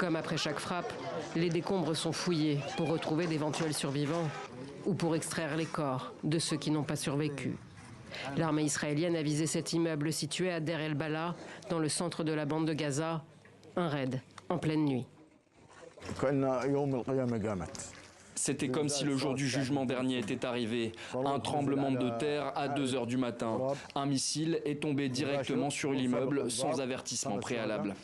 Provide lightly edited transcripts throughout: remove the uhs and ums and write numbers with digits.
Comme après chaque frappe, les décombres sont fouillés pour retrouver d'éventuels survivants ou pour extraire les corps de ceux qui n'ont pas survécu. L'armée israélienne a visé cet immeuble situé à Deir el-Balah, dans le centre de la bande de Gaza. Un raid en pleine nuit. C'était comme si le jour du jugement dernier était arrivé. Un tremblement de terre à 2 h du matin. Un missile est tombé directement sur l'immeuble sans avertissement préalable.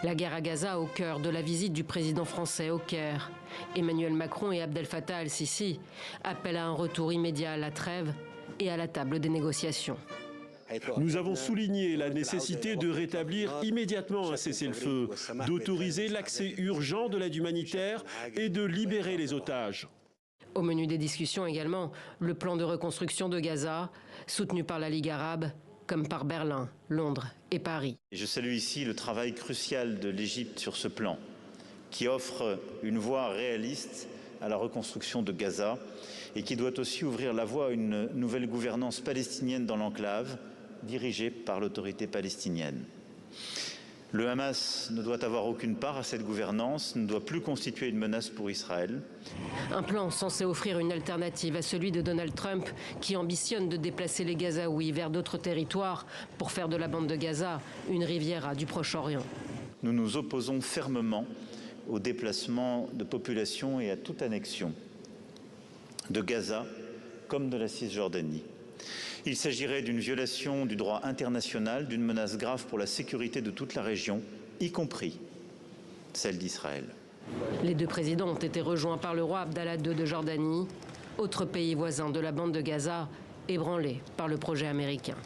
La guerre à Gaza au cœur de la visite du président français au Caire. Emmanuel Macron et Abdel Fattah el-Sisi appellent à un retour immédiat à la trêve et à la table des négociations. Nous avons souligné la nécessité de rétablir immédiatement un cessez-le-feu, d'autoriser l'accès urgent de l'aide humanitaire et de libérer les otages. Au menu des discussions également, le plan de reconstruction de Gaza, soutenu par la Ligue arabe, comme par Berlin, Londres et Paris. Je salue ici le travail crucial de l'Égypte sur ce plan, qui offre une voie réaliste à la reconstruction de Gaza et qui doit aussi ouvrir la voie à une nouvelle gouvernance palestinienne dans l'enclave, dirigée par l'autorité palestinienne. Le Hamas ne doit avoir aucune part à cette gouvernance, ne doit plus constituer une menace pour Israël. Un plan censé offrir une alternative à celui de Donald Trump, qui ambitionne de déplacer les Gazaouis vers d'autres territoires pour faire de la bande de Gaza une riviera du Proche-Orient. Nous nous opposons fermement au déplacement de population et à toute annexion de Gaza comme de la Cisjordanie. Il s'agirait d'une violation du droit international, d'une menace grave pour la sécurité de toute la région, y compris celle d'Israël. Les deux présidents ont été rejoints par le roi Abdallah II de Jordanie, autre pays voisin de la bande de Gaza, ébranlé par le projet américain.